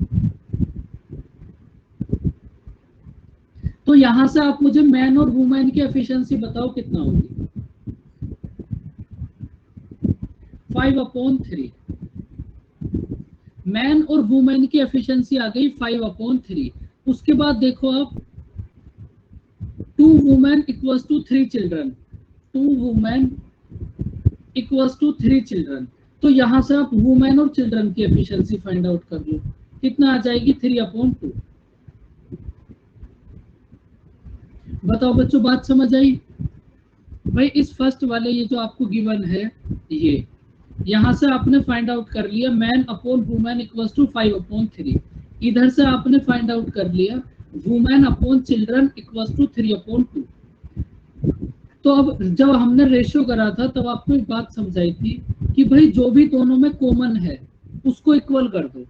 Speaker 1: तो यहां से आप मुझे मैन और वुमेन की एफिशिएंसी बताओ कितना होगी? 5/3। मैन और वुमेन की एफिशिएंसी आ गई 5/3। उसके बाद देखो आप 2 women equals to 3 children, 2 women equals to 3 children. तो यहां से आप वुमेन और चिल्ड्रन की एफिशिएंसी फाइंड आउट कर लो, कितना आ जाएगी? 3/2। बताओ बच्चों, बात समझ आई? भाई इस फर्स्ट वाले ये जो आपको गिवन है ये, यहां से आपने फाइंड आउट कर लिया man upon women equals to 5/3। इधर से आपने फाइंड आउट कर लिया women upon children equals to 3/2। तो अब जब हमने रेशियो करा था तब आपको एक बात समझाई थी कि भाई जो भी दोनों में कॉमन है उसको इक्वल कर दो।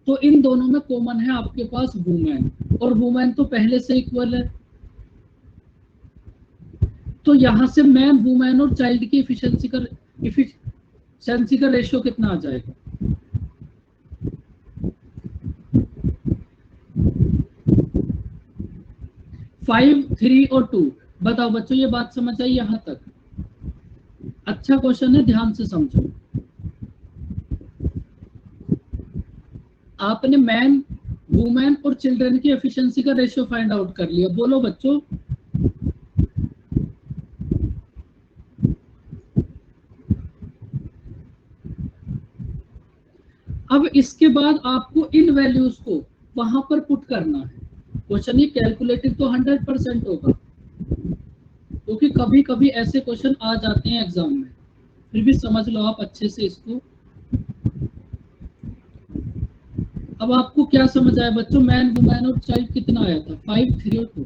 Speaker 1: तो इन दोनों में कॉमन है आपके पास वुमेन, और वुमेन तो पहले से इक्वल है। तो यहां से मैन वुमेन और चाइल्ड की एफिशिएंसी का रेशियो कितना आ जाएगा? फाइव, 3 और 2। बताओ बच्चों, ये बात समझ आई यहां तक? अच्छा क्वेश्चन है, ध्यान से समझो। आपने मैन वुमेन और चिल्ड्रन की एफिशिएंसी का रेशियो फाइंड आउट कर लिया। बोलो बच्चों, अब इसके बाद आपको इन वैल्यूज को वहां पर पुट करना है। क्वेश्चन ये कैलकुलेटिव तो 100% होगा, क्योंकि कभी कभी ऐसे क्वेश्चन आ जाते हैं एग्जाम में। फिर भी समझ लो आप अच्छे से इसको। अब आपको क्या समझ आया बच्चों? मैन वुमेन और चाइल्ड कितना आया था? 5, 3 और 2।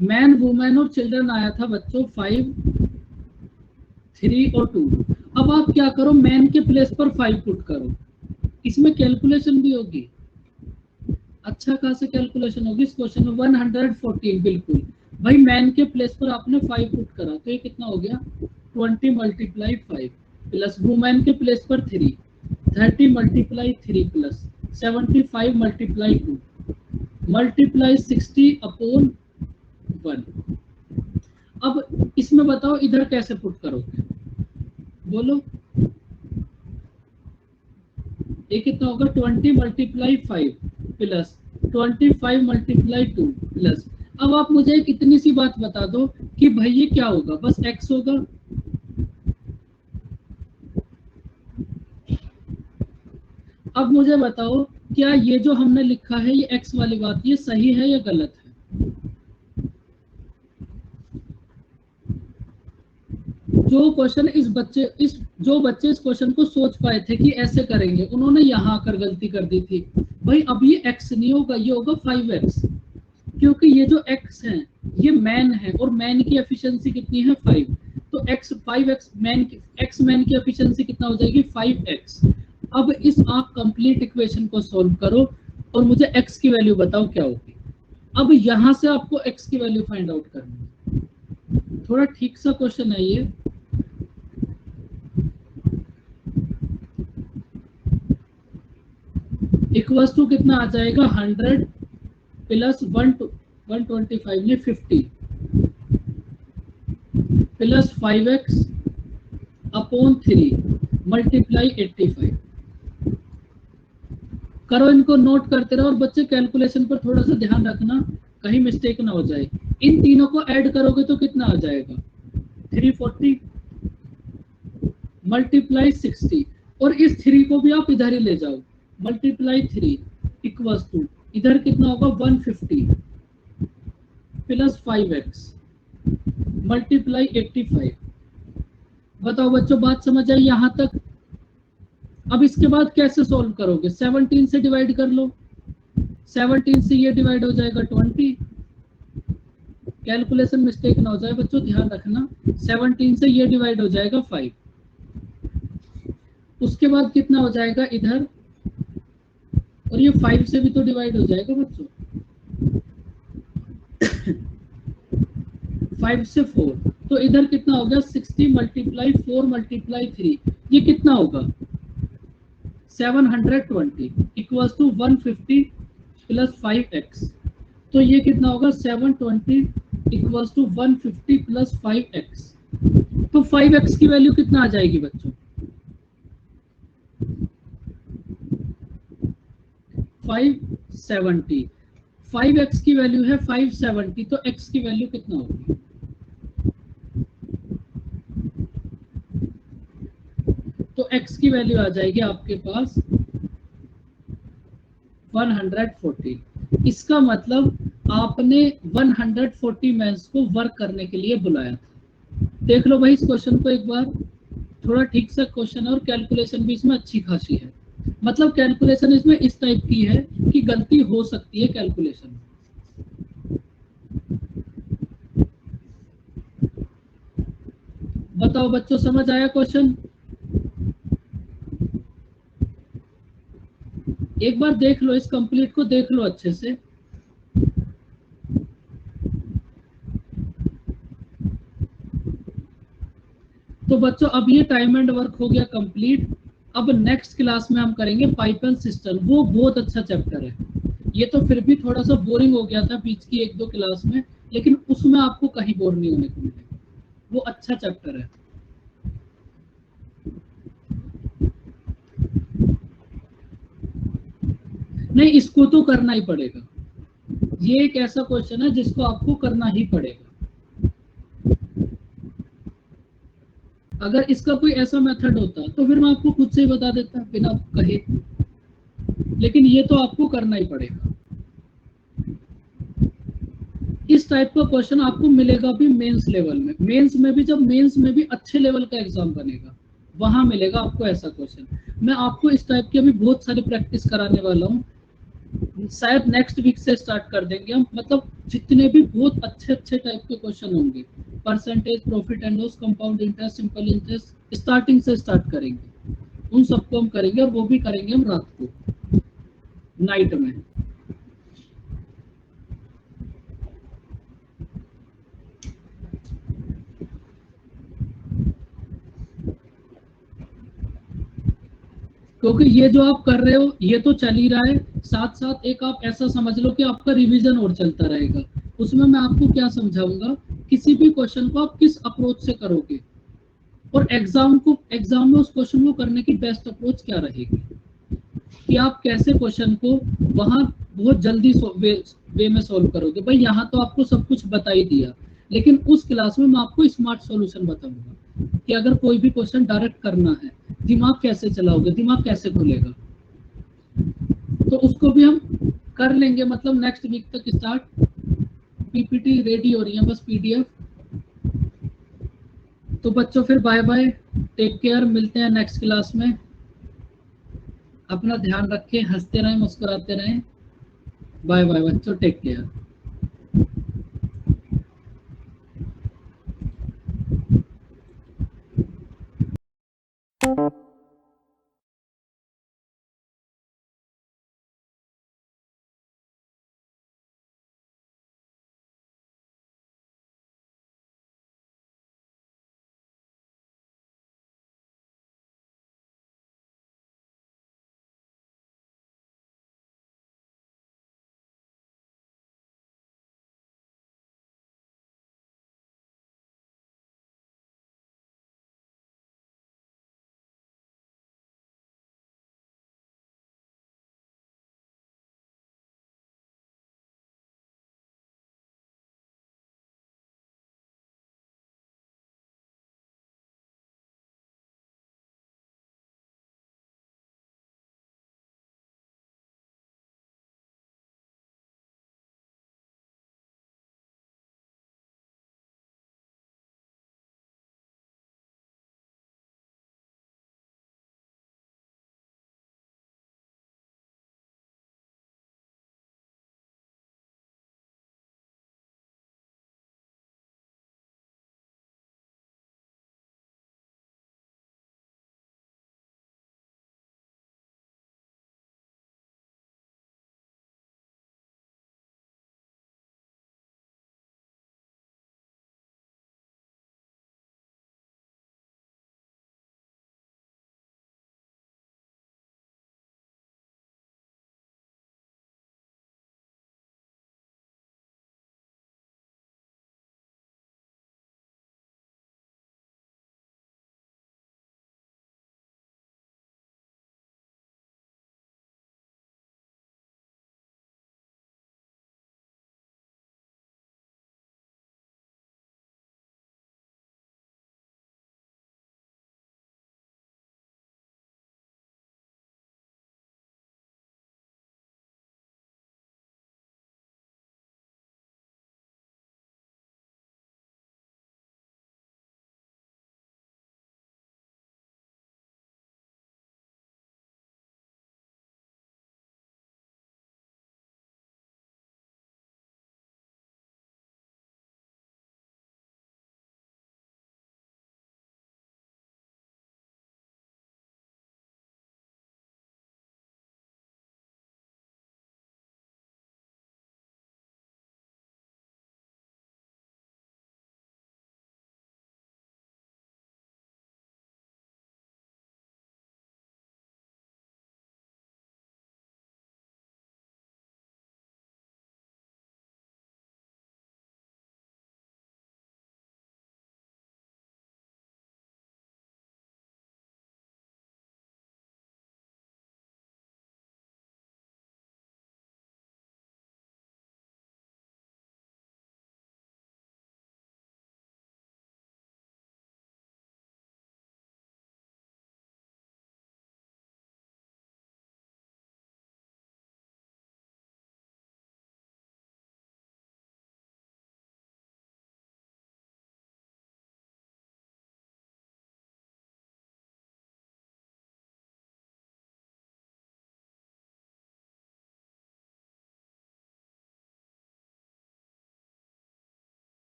Speaker 1: मैन वुमेन और चिल्ड्रन आया था बच्चों 5, 3 और 2। अब आप क्या करो, मैन के प्लेस पर 5 पुट करो। इसमें कैलकुलेशन भी होगी, अच्छा खासा कैलकुलेशन होगी इस क्वेश्चन में। 114 बिल्कुल। भाई मैन के प्लेस पर आपने 5 पुट करा तो ये कितना हो गया? 20 मल्टीप्लाई 5 प्लस वुमेन के प्लेस पर 3, 30 मल्टीप्लाई 3 प्लस 75 मल्टीप्लाई 2 मल्टीप्लाई 60/1। अब इसमें बताओ इधर कैसे पुट करोगे? बोलो, ये कितना होगा? 20 मल्टीप्लाई 5 प्लस 25 मल्टीप्लाई 2 प्लस। अब आप मुझे एक इतनी सी बात बता दो कि भाई ये क्या होगा? बस x होगा। अब मुझे बताओ, क्या ये जो हमने लिखा है ये x वाली बात ये सही है या गलत है? जो क्वेश्चन जो बच्चे इस क्वेश्चन को सोच पाए थे कि ऐसे करेंगे, उन्होंने यहाँ आकर गलती कर दी थी। भाई अब ये x नहीं होगा, ये होगा 5x, क्योंकि ये जो x है ये मैन है और मैन की एफिशिएंसी कितनी है? 5। तो x 5x मैन की एफिशिएंसी कितना हो जाएगी? 5x। अब इस आप कंप्लीट इक्वेशन को सॉल्व करो और मुझे x की वैल्यू बताओ क्या होगी। अब यहां से आपको x की वैल्यू फाइंड आउट करनी है। थोड़ा ठीक सा क्वेश्चन है ये। इक्वल्स टू कितना आ जाएगा? 100 प्लस 125 ने 50 प्लस 5x अपॉन 3 मल्टीप्लाई 85। करो, इनको नोट करते रहो और बच्चे कैलकुलेशन पर थोड़ा सा ध्यान रखना, कहीं मिस्टेक ना हो जाए। इन तीनों को ऐड करोगे तो कितना आ जाएगा? 340 मल्टीप्लाई 60, और इस 3 को भी आप इधर ही ले जाओ, मल्टीप्लाई 3 इक्वल्स टू इधर कितना होगा? 150 प्लस 5x मल्टीप्लाई 85। बताओ बच्चों, बात समझ आई यहां तक? अब इसके बाद कैसे सॉल्व करोगे? 17 से डिवाइड कर लो, 17 से ये डिवाइड हो जाएगा 20। कैलकुलेशन मिस्टेक ना हो जाए बच्चों, ध्यान रखना। 17 से ये डिवाइड हो जाएगा 5। उसके बाद कितना हो जाएगा इधर, और ये 5 से भी तो डिवाइड हो जाएगा बच्चों। 5 से 4, तो इधर कितना हो गया? 60 मल्टीप्लाई 4 मल्टीप्लाई 3, ये कितना होगा? 720 इक्वल्स टू 150 प्लस 5x। तो ये कितना होगा? 720 इक्वल्स टू 150 प्लस 5x। तो 5x की वैल्यू कितना आ जाएगी बच्चों? 570। 5x की वैल्यू है 570, तो x की वैल्यू कितना होगी? तो x की वैल्यू आ जाएगी आपके पास 140। इसका मतलब आपने 140 मैंस को वर्क करने के लिए बुलाया था। देख लो भाई इस क्वेश्चन को एक बार, थोड़ा ठीक से क्वेश्चन है और कैलकुलेशन भी इसमें अच्छी खासी है। मतलब कैलकुलेशन इसमें इस टाइप की है कि गलती हो सकती है कैलकुलेशन में। बताओ बच्चों, समझ आया क्वेश्चन? एक बार देख लो, इस कंप्लीट को देख लो अच्छे से। तो बच्चों अब ये टाइम एंड वर्क हो गया कंप्लीट। अब नेक्स्ट क्लास में हम करेंगे पाइप एंड सिस्टम। वो बहुत अच्छा चैप्टर है। ये तो फिर भी थोड़ा सा बोरिंग हो गया था बीच की 1-2 क्लास में, लेकिन उसमें आपको कहीं बोर नहीं होने को मिलेगा। वो अच्छा चैप्टर है। नहीं, इसको तो करना ही पड़ेगा। ये एक ऐसा क्वेश्चन है जिसको आपको करना ही पड़ेगा। अगर इसका कोई ऐसा मेथड होता तो फिर मैं आपको खुद से ही बता देता बिना कहे, लेकिन ये तो आपको करना ही पड़ेगा। इस टाइप का क्वेश्चन आपको मिलेगा भी मेंस लेवल में। मेंस में भी, जब मेंस में भी अच्छे लेवल का एग्जाम बनेगा, वहां मिलेगा आपको ऐसा क्वेश्चन। मैं आपको इस टाइप की अभी बहुत सारी प्रैक्टिस कराने वाला हूँ। शायद नेक्स्ट वीक से स्टार्ट कर देंगे हम। मतलब जितने भी बहुत अच्छे अच्छे टाइप के क्वेश्चन होंगे, percentage, profit and loss, compound interest, simple interest, starting से स्टार्ट करेंगे। उन सबको हम करेंगे, और वो भी करेंगे हम रात को, नाइट में। क्योंकि ये जो आप कर रहे हो ये तो चल ही रहा है, साथ साथ एक आप ऐसा समझ लो कि आपका रिवीजन और चलता रहेगा। उसमें मैं आपको क्या समझाऊंगा, किसी भी क्वेश्चन को आप किस अप्रोच से करोगे, और एग्जाम में उस क्वेश्चन को करने की बेस्ट अप्रोच क्या रहेगी, कि आप कैसे क्वेश्चन को वहां बहुत जल्दी वे में सोल्व करोगे। भाई यहाँ तो आपको सब कुछ बता ही दिया, लेकिन उस क्लास में मैं आपको स्मार्ट सॉल्यूशन बताऊंगा कि अगर कोई भी क्वेश्चन डायरेक्ट करना है, दिमाग कैसे चलाओगे, दिमाग कैसे खुलेगा। तो उसको भी हम कर लेंगे, मतलब नेक्स्ट वीक तक स्टार्ट। पीपीटी रेडी हो रही है, बस पीडीएफ। तो बच्चों फिर बाय बाय, टेक केयर, मिलते हैं नेक्स्ट क्लास में। अपना ध्यान रखें, हंसते रहें, मुस्कुराते रहें। बाय बाय बच्चों, टेक केयर।